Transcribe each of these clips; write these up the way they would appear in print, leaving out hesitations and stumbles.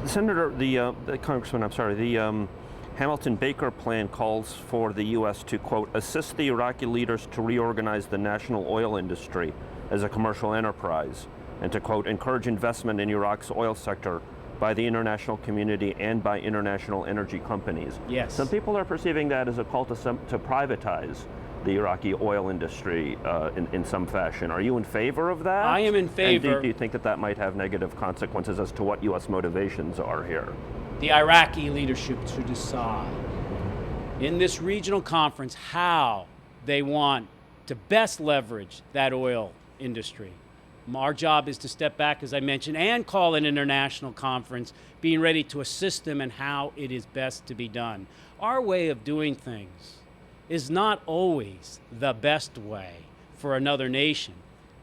Senator, the Congressman, I'm sorry, the Hamilton-Baker plan calls for the U.S. to, quote, assist the Iraqi leaders to reorganize the national oil industry as a commercial enterprise, and to, quote, encourage investment in Iraq's oil sector by the international community and by international energy companies. Yes. Some people are perceiving that as a call to privatize the Iraqi oil industry in some fashion. Are you in favor of that? I am in favor. And do you think that that might have negative consequences as to what U.S. motivations are here? The Iraqi leadership should decide in this regional conference how they want to best leverage that oil industry. Our job is to step back, as I mentioned, and call an international conference, being ready to assist them in how it is best to be done. Our way of doing things is not always the best way for another nation.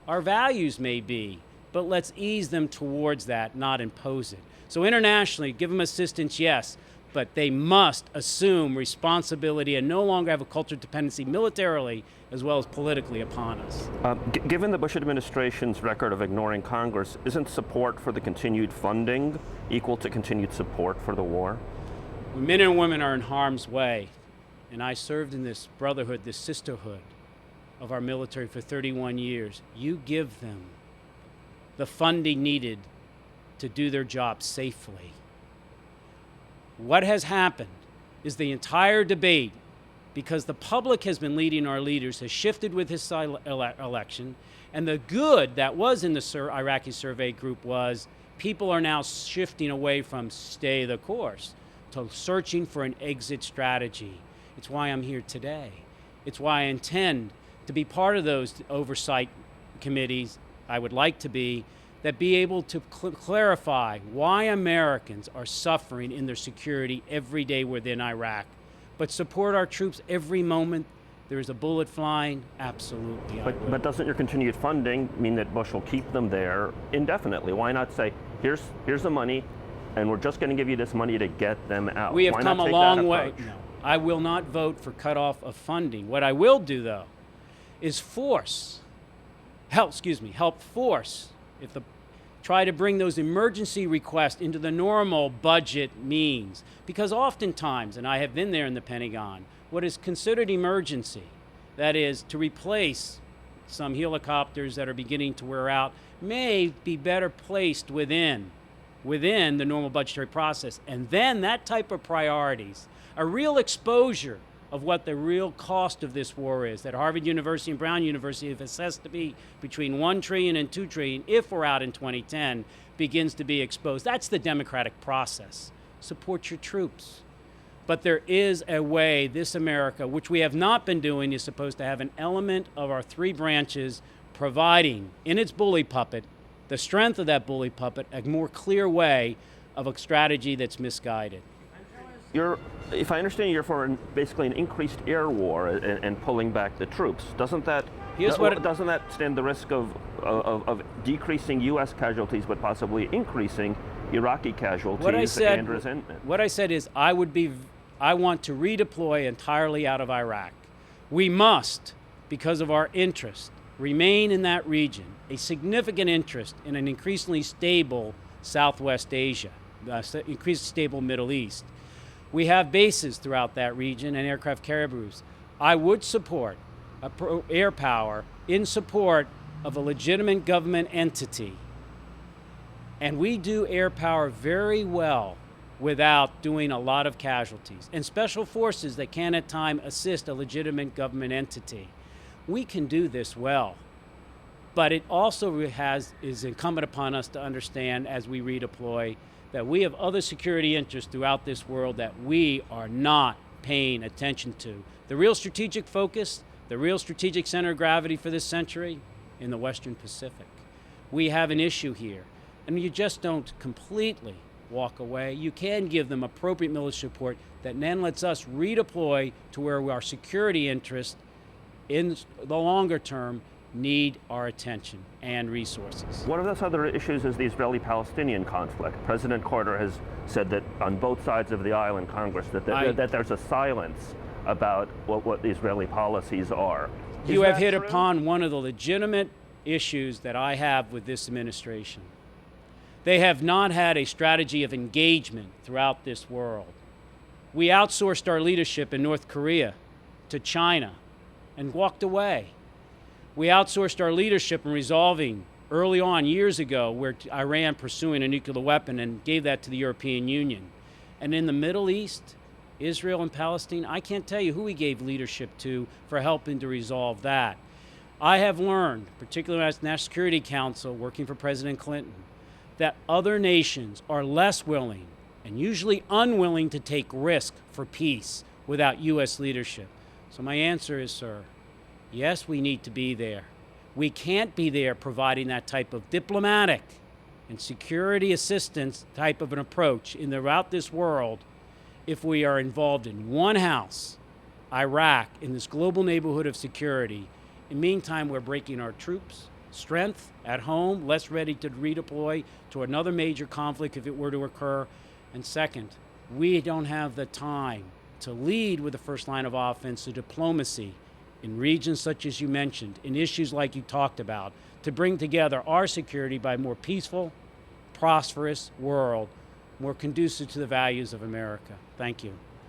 Our values may be, but let's ease them towards that, not impose it. So internationally, give them assistance, yes, but they must assume responsibility and no longer have a culture of dependency militarily as well as politically upon us. Given the Bush administration's record of ignoring Congress, isn't support for the continued funding equal to continued support for the war? When men and women are in harm's way, and I served in this brotherhood, this sisterhood of our military for 31 years, you give them the funding needed to do their job safely. What has happened is the entire debate, because the public has been leading our leaders, has shifted with this election, and the good that was in the Iraqi survey group was people are now shifting away from stay the course to searching for an exit strategy. It's why I'm here today. It's why I intend to be part of those oversight committees, I would like to be, that be able to clarify why Americans are suffering in their security every day within Iraq, but support our troops every moment there's a bullet flying. Absolutely. But doesn't your continued funding mean that Bush will keep them there indefinitely? Why not say, here's the money, and we're just going to give you this money to get them out? We have come a long way. No, I will not vote for cutoff of funding. What I will do, though, is help force, try to bring those emergency requests into the normal budget means. Because oftentimes, and I have been there in the Pentagon, what is considered emergency, that is to replace some helicopters that are beginning to wear out, may be better placed within the normal budgetary process. And then that type of priorities, a real exposure of what the real cost of this war is, that Harvard University and Brown University have assessed to be between $1 trillion and $2 trillion, if we're out in 2010, begins to be exposed. That's the democratic process. Support your troops. But there is a way this America, which we have not been doing, is supposed to have an element of our three branches providing, in its bully puppet, the strength of that bully puppet, a more clear way of a strategy that's misguided. If I understand, you're for basically an increased air war and pulling back the troops. Doesn't that stand the risk of decreasing U.S. casualties, but possibly increasing Iraqi casualties and resentment? What I said is I want to redeploy entirely out of Iraq. We must, because of our interest, remain in that region, a significant interest in an increasingly stable Southwest Asia, increasingly stable Middle East. We have bases throughout that region and aircraft carriers. I would support air power in support of a legitimate government entity. And we do air power very well without doing a lot of casualties. And special forces that can at times assist a legitimate government entity. We can do this well. But it also is incumbent upon us to understand as we redeploy that we have other security interests throughout this world that we are not paying attention to. The real strategic focus, the real strategic center of gravity for this century, in the Western Pacific. We have an issue here, and you just don't completely walk away. You can give them appropriate military support that then lets us redeploy to where our security interests in the longer term need our attention and resources. One of those other issues is the Israeli-Palestinian conflict. President Carter has said that on both sides of the aisle in Congress that there's a silence about what the Israeli policies are. You have hit upon one of the legitimate issues that I have with this administration. They have not had a strategy of engagement throughout this world. We outsourced our leadership in North Korea to China and walked away. We outsourced our leadership in resolving early on, years ago, where Iran pursuing a nuclear weapon and gave that to the European Union. And in the Middle East, Israel and Palestine, I can't tell you who we gave leadership to for helping to resolve that. I have learned, particularly as National Security Council working for President Clinton, that other nations are less willing and usually unwilling to take risk for peace without U.S. leadership. So my answer is, sir, yes, we need to be there. We can't be there providing that type of diplomatic and security assistance type of an approach throughout this world if we are involved in one house, Iraq, in this global neighborhood of security. In the meantime, we're breaking our troops' strength at home, less ready to redeploy to another major conflict if it were to occur. And second, we don't have the time to lead with the first line of offense, the diplomacy in regions such as you mentioned, in issues like you talked about, to bring together our security by a more peaceful, prosperous world, more conducive to the values of America. Thank you.